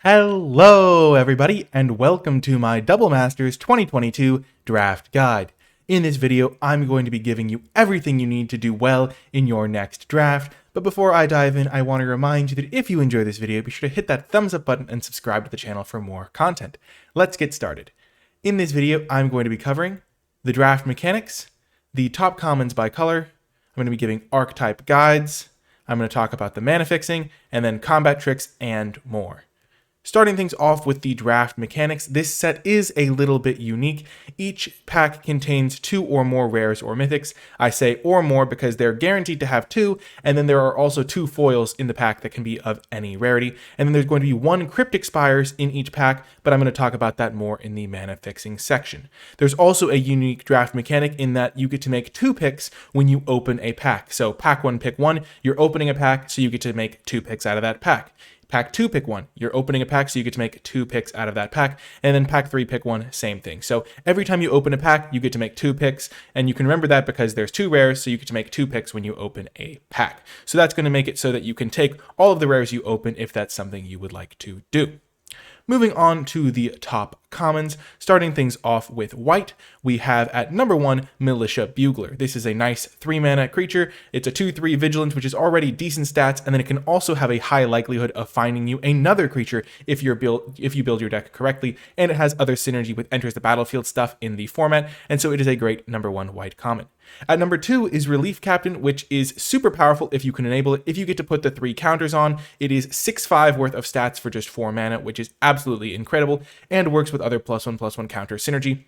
Hello everybody and welcome to my Double Masters 2022 Draft Guide. In this video, I'm going to be giving you everything you need to do well in your next draft. But before I dive in, I want to remind you that if you enjoy this video, be sure to hit that thumbs up button and subscribe to the channel for more content. Let's get started. In this video, I'm going to be covering the draft mechanics, the top commons by color, I'm going to be giving archetype guides, I'm going to talk about the mana fixing, and then combat tricks and more. Starting things off with the draft mechanics, this set is a little bit unique. Each pack contains 2 or more rares or mythics. I say or more because they're guaranteed to have 2, and then there are also 2 foils in the pack that can be of any rarity. And then there's going to be 1 cryptic spires in each pack, but I'm going to talk about that more in the mana fixing section. There's also a unique draft mechanic in that you get to make 2 picks when you open a pack. So pack 1, pick 1, you're opening a pack, so you get to make 2 picks out of that pack. Pack 2, pick 1. You're opening a pack, so you get to make 2 picks out of that pack. And then pack 3, pick 1, same thing. So every time you open a pack, you get to make 2 picks. And you can remember that because there's 2 rares, so you get to make 2 picks when you open a pack. So that's going to make it so that you can take all of the rares you open if that's something you would like to do. Moving on to the top commons, starting things off with white, we have at number 1, Militia Bugler. This is a nice 3-mana creature. It's a 2/3 Vigilant, which is already decent stats, and then it can also have a high likelihood of finding you another creature if you build your deck correctly, and it has other synergy with enters the battlefield stuff in the format, and so it is a great number 1 white common. At number 2 is Relief Captain, which is super powerful if you can enable it. If you get to put the 3 counters on, it is 6/5 worth of stats for just 4 mana, which is absolutely incredible, and works with other +1/+1 counter synergy.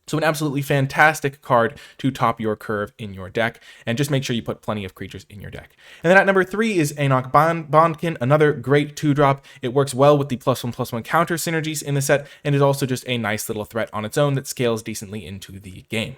So an absolutely fantastic card to top your curve in your deck, and just make sure you put plenty of creatures in your deck. And then at number 3 is Anok Bondkin, another great 2-drop. It works well with the +1/+1 counter synergies in the set, and is also just a nice little threat on its own that scales decently into the game.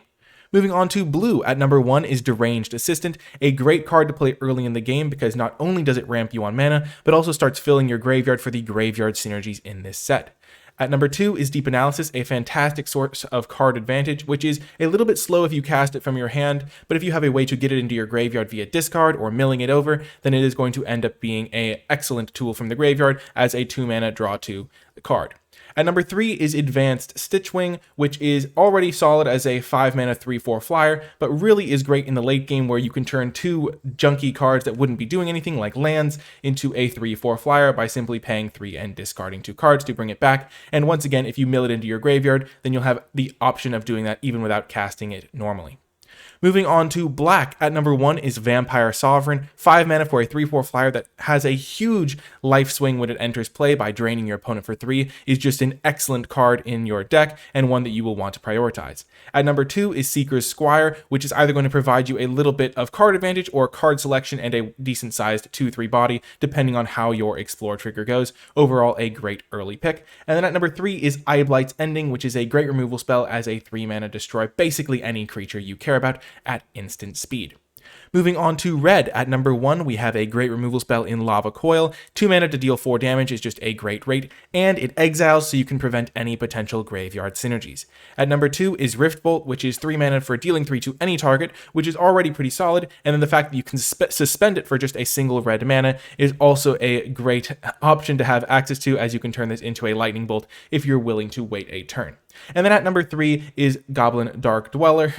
Moving on to blue, at number 1 is Deranged Assistant, a great card to play early in the game because not only does it ramp you on mana, but also starts filling your graveyard for the graveyard synergies in this set. At number 2 is Deep Analysis, a fantastic source of card advantage, which is a little bit slow if you cast it from your hand, but if you have a way to get it into your graveyard via discard or milling it over, then it is going to end up being an excellent tool from the graveyard as a 2-mana draw 2 card. At number 3 is Advanced Stitchwing, which is already solid as a 5-mana 3/4 flyer, but really is great in the late game where you can turn 2 junky cards that wouldn't be doing anything like lands into a 3/4 flyer by simply paying 3 and discarding 2 cards to bring it back. And once again, if you mill it into your graveyard, then you'll have the option of doing that even without casting it normally. Moving on to black, at number 1 is Vampire Sovereign, 5 mana for a 3/4 flyer that has a huge life swing when it enters play by draining your opponent for 3, is just an excellent card in your deck and one that you will want to prioritize. At number 2 is Seeker's Squire, which is either going to provide you a little bit of card advantage or card selection and a decent sized 2/3 body, depending on how your Explore trigger goes. Overall, a great early pick. And then at number 3 is Eyeblight's Ending, which is a great removal spell as a 3-mana destroy basically any creature you care about at instant speed. Moving on to red, at number 1, we have a great removal spell in Lava Coil. 2 mana to deal 4 damage is just a great rate, and it exiles so you can prevent any potential graveyard synergies. At number 2 is Rift Bolt, which is 3 mana for dealing 3 to any target, which is already pretty solid, and then the fact that you can suspend it for just a single red mana is also a great option to have access to, as you can turn this into a lightning bolt if you're willing to wait a turn. And then at number 3 is Goblin Dark Dweller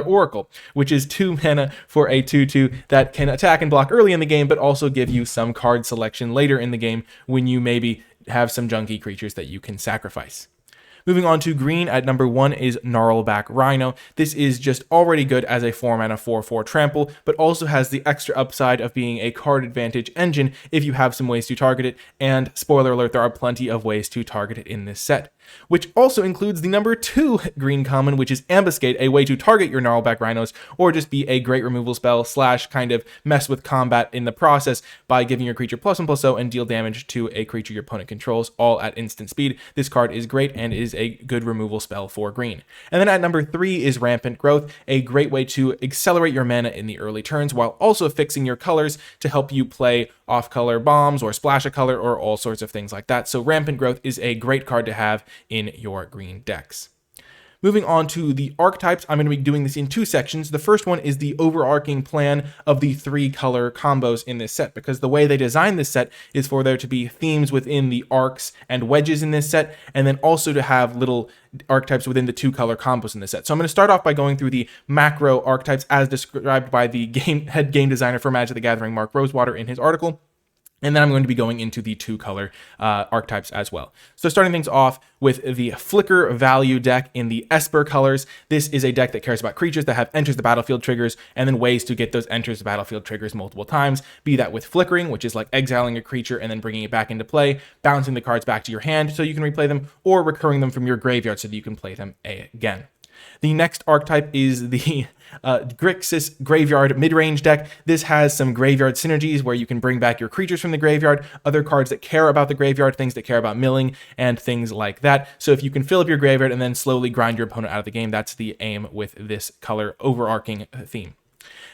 Oracle, which is 2 mana for a 2/2 that can attack and block early in the game, but also give you some card selection later in the game when you maybe have some junky creatures that you can sacrifice. Moving on to green, at number 1 is Gnarlback Rhino. This is just already good as a 4-mana 4/4 trample, but also has the extra upside of being a card advantage engine if you have some ways to target it, and spoiler alert, there are plenty of ways to target it in this set. Which also includes the number 2 green common, which is Ambuscade, a way to target your Gnarlback Rhinos, or just be a great removal spell / kind of mess with combat in the process by giving your creature +1/+0 and deal damage to a creature your opponent controls, all at instant speed. This card is great and is a good removal spell for green. And then at number 3 is Rampant Growth, a great way to accelerate your mana in the early turns while also fixing your colors to help you play off-color bombs or splash a color or all sorts of things like that. So Rampant Growth is a great card to have in your green decks. Moving on to the archetypes, I'm going to be doing this in two sections. The first one is the overarching plan of the 3 color combos in this set, because the way they designed this set is for there to be themes within the arcs and wedges in this set, and then also to have little archetypes within the 2 color combos in this set. So I'm going to start off by going through the macro archetypes as described by the head game designer for Magic the Gathering, Mark Rosewater, in his article. And then I'm going to be going into the 2 color archetypes as well. So starting things off with the Flicker Value deck in the Esper colors. This is a deck that cares about creatures that have enters the battlefield triggers, and then ways to get those enters the battlefield triggers multiple times. Be that with flickering, which is like exiling a creature and then bringing it back into play, bouncing the cards back to your hand so you can replay them, or recurring them from your graveyard so that you can play them again. The next archetype is the Grixis Graveyard Midrange deck. This has some graveyard synergies where you can bring back your creatures from the graveyard, other cards that care about the graveyard, things that care about milling, and things like that. So if you can fill up your graveyard and then slowly grind your opponent out of the game, that's the aim with this color overarching theme.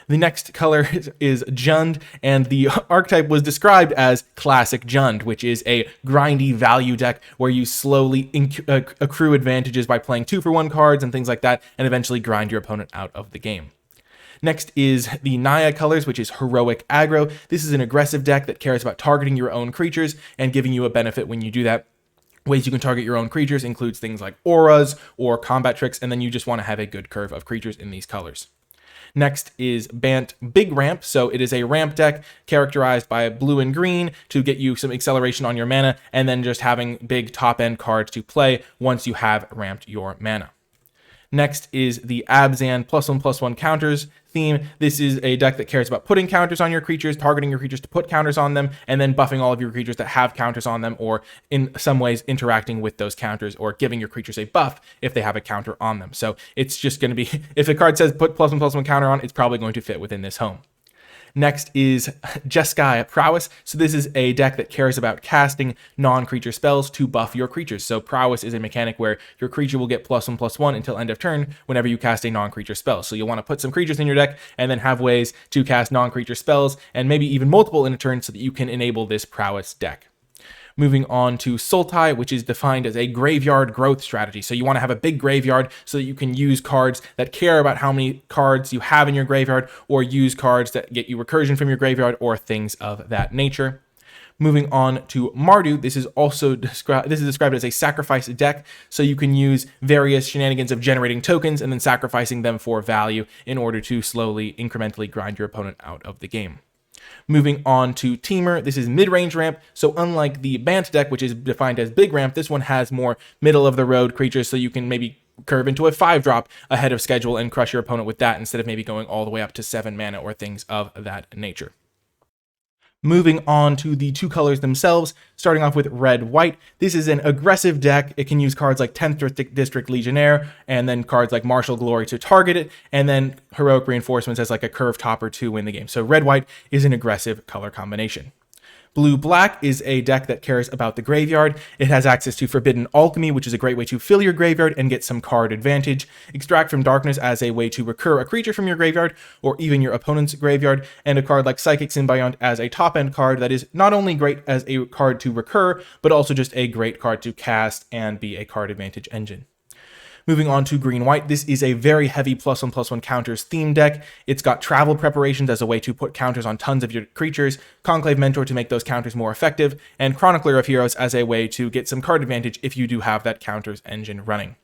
The next color is Jund, and the archetype was described as Classic Jund, which is a grindy value deck where you slowly accrue advantages by playing 2-for-1 cards and things like that, and eventually grind your opponent out of the game. Next is the Naya colors, which is Heroic Aggro. This is an aggressive deck that cares about targeting your own creatures and giving you a benefit when you do that. Ways you can target your own creatures includes things like auras or combat tricks, and then you just want to have a good curve of creatures in these colors. Next is Bant Big Ramp. So it is a ramp deck characterized by blue and green to get you some acceleration on your mana, and then just having big top end cards to play once you have ramped your mana. Next is the Abzan +1/+1 counters theme. This is a deck that cares about putting counters on your creatures, targeting your creatures to put counters on them, and then buffing all of your creatures that have counters on them, or in some ways interacting with those counters, or giving your creatures a buff if they have a counter on them. So it's just going to be, if a card says put +1/+1 counter on, it's probably going to fit within this home. Next is Jeskai Prowess. So this is a deck that cares about casting non-creature spells to buff your creatures. So Prowess is a mechanic where your creature will get +1/+1 until end of turn whenever you cast a non-creature spell. So you'll want to put some creatures in your deck and then have ways to cast non-creature spells, and maybe even multiple in a turn, so that you can enable this Prowess deck. Moving on to Sultai, which is defined as a graveyard growth strategy. So you want to have a big graveyard so that you can use cards that care about how many cards you have in your graveyard, or use cards that get you recursion from your graveyard, or things of that nature. Moving on to Mardu, this is described as a sacrifice deck, so you can use various shenanigans of generating tokens and then sacrificing them for value in order to slowly, incrementally grind your opponent out of the game. Moving on to Teamer, this is mid-range ramp. So unlike the Bant deck, which is defined as big ramp, this one has more middle-of-the-road creatures, so you can maybe curve into a 5-drop ahead of schedule and crush your opponent with that, instead of maybe going all the way up to 7 mana or things of that nature. Moving on to the 2 colors themselves, starting off with Red-White. This is an aggressive deck. It can use cards like 10th District Legionnaire, and then cards like Martial Glory to target it, and then Heroic Reinforcements as like a curve topper to win the game. So Red-White is an aggressive color combination. Blue-Black is a deck that cares about the graveyard. It has access to Forbidden Alchemy, which is a great way to fill your graveyard and get some card advantage. Extract from Darkness as a way to recur a creature from your graveyard, or even your opponent's graveyard. And a card like Psychic Symbiont as a top-end card that is not only great as a card to recur, but also just a great card to cast and be a card advantage engine. Moving on to Green-White, this is a very heavy +1/+1 counters theme deck. It's got Travel Preparations as a way to put counters on tons of your creatures, Conclave Mentor to make those counters more effective, and Chronicler of Heroes as a way to get some card advantage if you do have that counters engine running.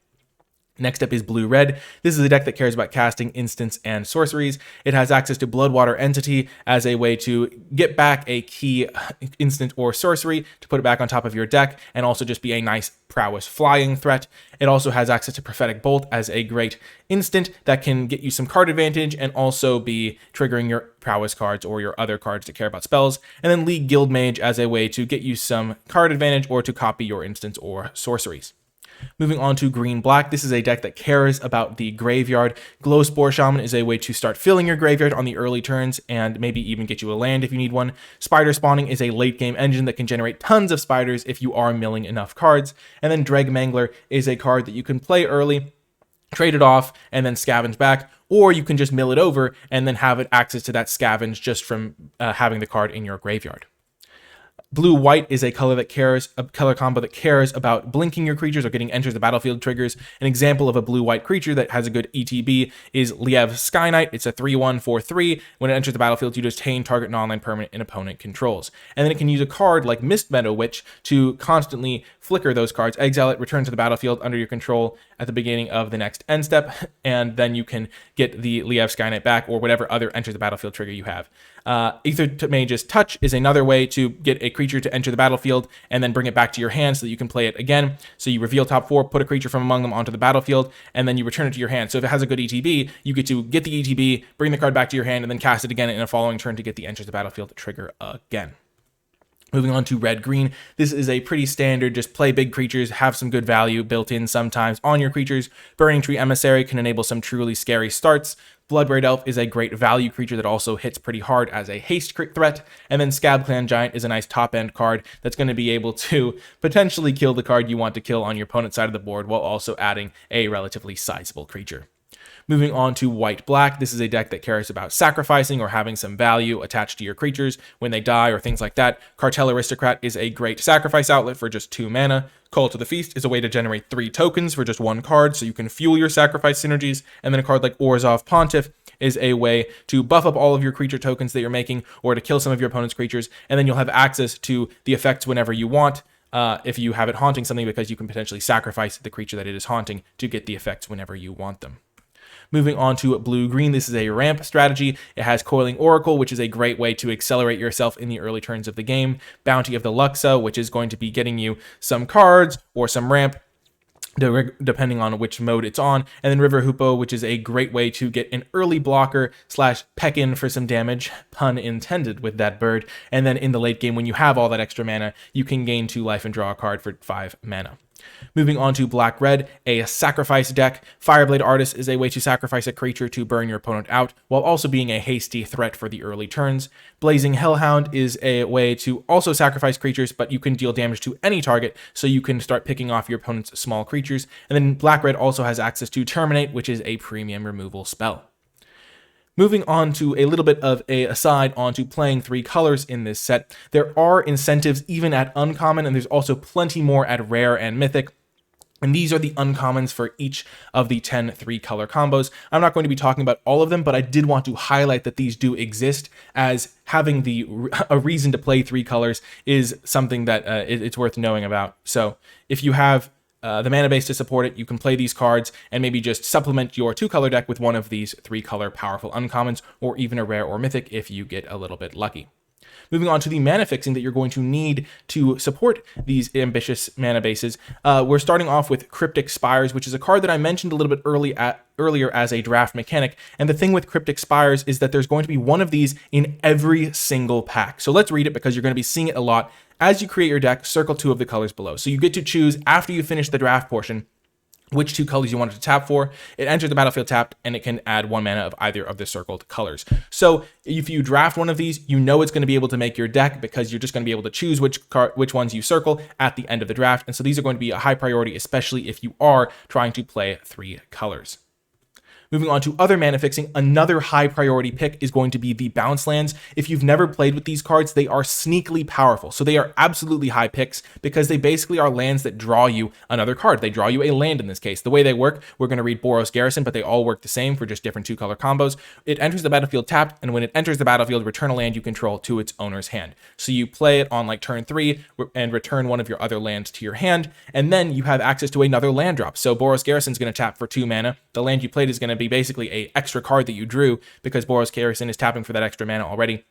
Next up is Blue-Red. This is a deck that cares about casting instants and sorceries. It has access to Bloodwater Entity as a way to get back a key instant or sorcery to put it back on top of your deck, and also just be a nice prowess flying threat. It also has access to Prophetic Bolt as a great instant that can get you some card advantage and also be triggering your prowess cards or your other cards that care about spells. And then League Guildmage as a way to get you some card advantage or to copy your instants or sorceries. Moving on to Green-Black, this is a deck that cares about the graveyard. Glowspore Shaman is a way to start filling your graveyard on the early turns and maybe even get you a land if you need one. Spider Spawning is a late game engine that can generate tons of spiders if you are milling enough cards. And then Dreg Mangler is a card that you can play early, trade it off, and then scavenge back, or you can just mill it over and then have it access to that scavenge just from having the card in your graveyard. Blue-white is a color combo that cares about blinking your creatures or getting enters the battlefield triggers. An example of a blue-white creature that has a good ETB is Liev Skyknight. It's a 3/1/4/3. When it enters the battlefield, you detain target non-land permanent an opponent controls. And then it can use a card like Mist Meadow Witch to constantly flicker those cards, exile it, return to the battlefield under your control at the beginning of the next end step, and then you can get the Liev Skyknight back or whatever other enters the battlefield trigger you have. Aether Mage's Touch is another way to get a creature to enter the battlefield and then bring it back to your hand so that you can play it again. So you reveal top 4, put a creature from among them onto the battlefield, and then you return it to your hand. So if it has a good ETB, you get to get the ETB, bring the card back to your hand, and then cast it again in a following turn to get the enters the battlefield trigger again. Moving on to red-green, this is a pretty standard, just play big creatures, have some good value built in sometimes on your creatures. Burning Tree Emissary can enable some truly scary starts. Bloodbraid Elf is a great value creature that also hits pretty hard as a haste threat. And then Scab Clan Giant is a nice top-end card that's going to be able to potentially kill the card you want to kill on your opponent's side of the board while also adding a relatively sizable creature. Moving on to white-black, this is a deck that cares about sacrificing or having some value attached to your creatures when they die or things like that. Cartel Aristocrat is a great sacrifice outlet for just 2 mana. Call to the Feast is a way to generate 3 tokens for just 1 card, so you can fuel your sacrifice synergies. And then a card like Orzhov Pontiff is a way to buff up all of your creature tokens that you're making or to kill some of your opponent's creatures, and then you'll have access to the effects whenever you want. If you have it haunting something, because you can potentially sacrifice the creature that it is haunting to get the effects whenever you want them. Moving on to blue-green, this is a ramp strategy. It has Coiling Oracle, which is a great way to accelerate yourself in the early turns of the game. Bounty of the Luxa, which is going to be getting you some cards or some ramp, depending on which mode it's on. And then River Hoopoe, which is a great way to get an early blocker / peck in for some damage, pun intended with that bird. And then in the late game, when you have all that extra mana, you can gain 2 life and draw a card for 5 mana. Moving on to black-red, a sacrifice deck. Fireblade Artist is a way to sacrifice a creature to burn your opponent out, while also being a hasty threat for the early turns. Blazing Hellhound is a way to also sacrifice creatures, but you can deal damage to any target, so you can start picking off your opponent's small creatures. And then black-red also has access to Terminate, which is a premium removal spell. Moving on to a little bit of a aside onto playing 3 colors in this set, there are incentives even at uncommon, and there's also plenty more at rare and mythic. And these are the uncommons for each of the 10 3-color combos. I'm not going to be talking about all of them, but I did want to highlight that these do exist, as having a reason to play 3 colors is something that it's worth knowing about. So if you have the mana base to support it, you can play these cards and maybe just supplement your 2-color deck with one of these 3-color powerful uncommons, or even a rare or mythic if you get a little bit lucky. Moving on to the mana fixing that you're going to need to support these ambitious mana bases, we're starting off with Cryptic Spires, which is a card that I mentioned a little bit earlier as a draft mechanic. And the thing with Cryptic Spires is that there's going to be one of these in every single pack. So let's read it, because you're going to be seeing it a lot. As you create your deck, circle 2 of the colors below. So you get to choose, after you finish the draft portion, which 2 colors you want it to tap for. It enters the battlefield tapped, and it can add 1 mana of either of the circled colors. So if you draft one of these, you know it's going to be able to make your deck, because you're just going to be able to choose which ones you circle at the end of the draft. And so these are going to be a high priority, especially if you are trying to play 3 colors. Moving on to other mana fixing, another high priority pick is going to be the bounce lands. If you've never played with these cards, they are sneakily powerful. So they are absolutely high picks, because they basically are lands that draw you another card. They draw you a land in this case. The way they work, we're going to read Boros Garrison, but they all work the same for just different 2-color combos. It enters the battlefield tapped, and when it enters the battlefield, return a land you control to its owner's hand. So you play it on like turn 3 and return one of your other lands to your hand, and then you have access to another land drop. So Boros Garrison is going to tap for 2 mana. The land you played is going to be basically a extra card that you drew, because Boros Garrison is tapping for that extra mana already.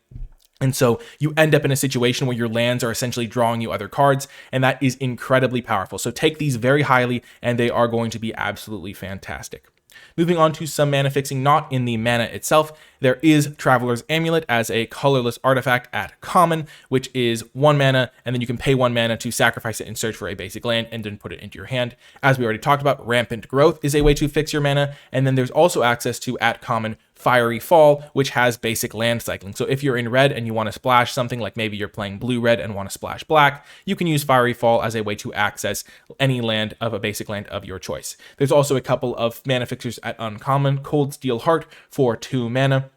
And so you end up in a situation where your lands are essentially drawing you other cards, and that is incredibly powerful. So take these very highly, and they are going to be absolutely fantastic. Moving on to some mana fixing not in the mana itself, there is Traveler's Amulet as a colorless artifact at common, which is 1 mana, and then you can pay 1 mana to sacrifice it and search for a basic land and then put it into your hand. As we already talked about, Rampant Growth is a way to fix your mana, and then there's also access to, at common, Fiery Fall, which has basic land cycling. So if you're in red and you want to splash something, like maybe you're playing blue-red and want to splash black, you can use Fiery Fall as a way to access any land of a basic land of your choice. There's also a couple of mana fixers at uncommon. Cold Steel Heart for 2 mana.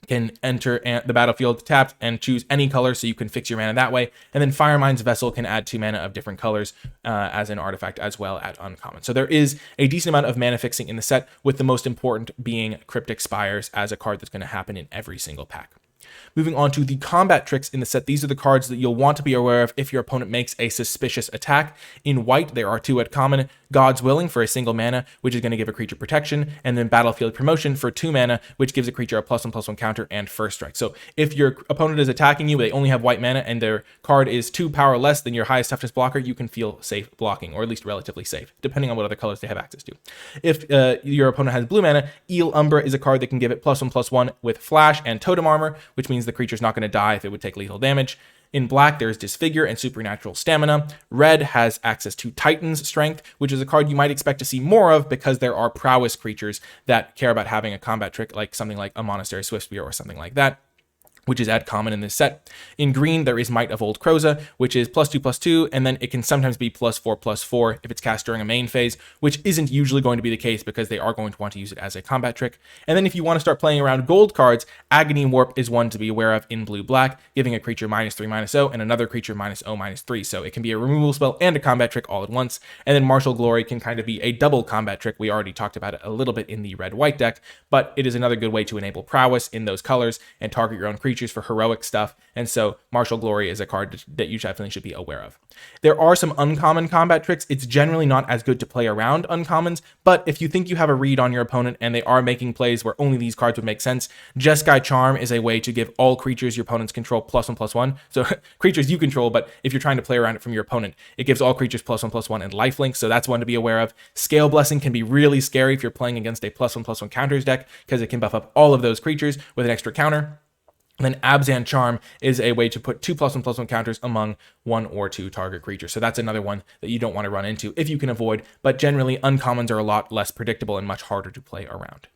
can enter the battlefield tapped and choose any color, so you can fix your mana that way. And then Firemind's Vessel can add 2 mana of different colors as an artifact as well at uncommon. So there is a decent amount of mana fixing in the set, with the most important being Cryptic Spires as a card that's going to happen in every single pack. Moving on to the combat tricks in the set, these are the cards that you'll want to be aware of if your opponent makes a suspicious attack. In white, there are 2 at common: God's Willing for a single mana, which is going to give a creature protection, and then Battlefield Promotion for 2 mana, which gives a creature a +1/+1 counter and first strike. So if your opponent is attacking you, they only have white mana, and their card is 2 power less than your highest toughness blocker, you can feel safe blocking, or at least relatively safe, depending on what other colors they have access to. If your opponent has blue mana, Eel Umbra is a card that can give it +1/+1 with Flash and Totem Armor, which means the creature's not going to die if it would take lethal damage. In black, there's Disfigure and Supernatural Stamina. Red has access to Titan's Strength, which is a card you might expect to see more of because there are prowess creatures that care about having a combat trick, like something like a Monastery Swiftspear or something like that, which is at common in this set. In green, there is Might of Old Kroza, which is +2/+2, and then it can sometimes be +4/+4 if it's cast during a main phase, which isn't usually going to be the case because they are going to want to use it as a combat trick. And then if you want to start playing around gold cards, Agony Warp is one to be aware of in blue-black, giving a creature -3/-0 and another creature -0/-3. So it can be a removal spell and a combat trick all at once. And then Martial Glory can kind of be a double combat trick. We already talked about it a little bit in the red-white deck, but it is another good way to enable prowess in those colors and target your own creatures for heroic stuff, and so Martial Glory is a card that you definitely should be aware of. There are some uncommon combat tricks. It's generally not as good to play around uncommons, but if you think you have a read on your opponent and they are making plays where only these cards would make sense, Jeskai Charm is a way to give all creatures your opponents control +1/+1. So creatures you control, but if you're trying to play around it from your opponent, it gives all creatures +1/+1 and lifelink, so that's one to be aware of. Scale Blessing can be really scary if you're playing against a +1/+1 counters deck, because it can buff up all of those creatures with an extra counter. And then Abzan Charm is a way to put 2 +1/+1 counters among 1 or 2 target creatures. So that's another one that you don't want to run into if you can avoid, but generally uncommons are a lot less predictable and much harder to play around.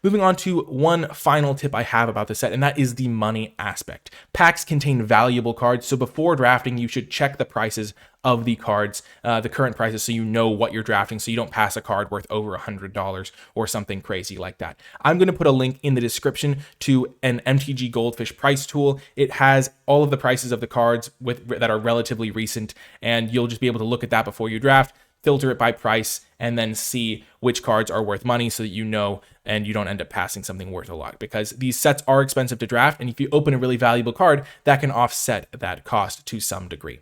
Moving on to one final tip I have about the set, and that is the money aspect. Packs contain valuable cards, so before drafting, you should check the prices of the cards, the current prices, so you know what you're drafting, so you don't pass a card worth over $100 or something crazy like that. I'm going to put a link in the description to an MTG Goldfish price tool. It has all of the prices of the cards that are relatively recent, and you'll just be able to look at that before you draft, filter it by price, and then see which cards are worth money so that you know and you don't end up passing something worth a lot, because these sets are expensive to draft, and if you open a really valuable card, that can offset that cost to some degree.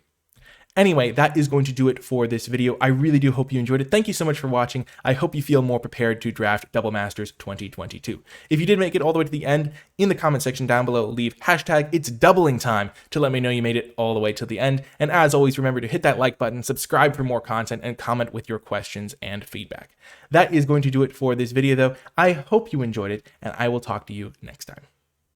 Anyway, that is going to do it for this video. I really do hope you enjoyed it. Thank you so much for watching. I hope you feel more prepared to draft Double Masters 2022. If you did make it all the way to the end, in the comment section down below, leave #It'sDoubling_time to let me know you made it all the way to the end. And as always, remember to hit that like button, subscribe for more content, and comment with your questions and feedback. That is going to do it for this video, though. I hope you enjoyed it, and I will talk to you next time.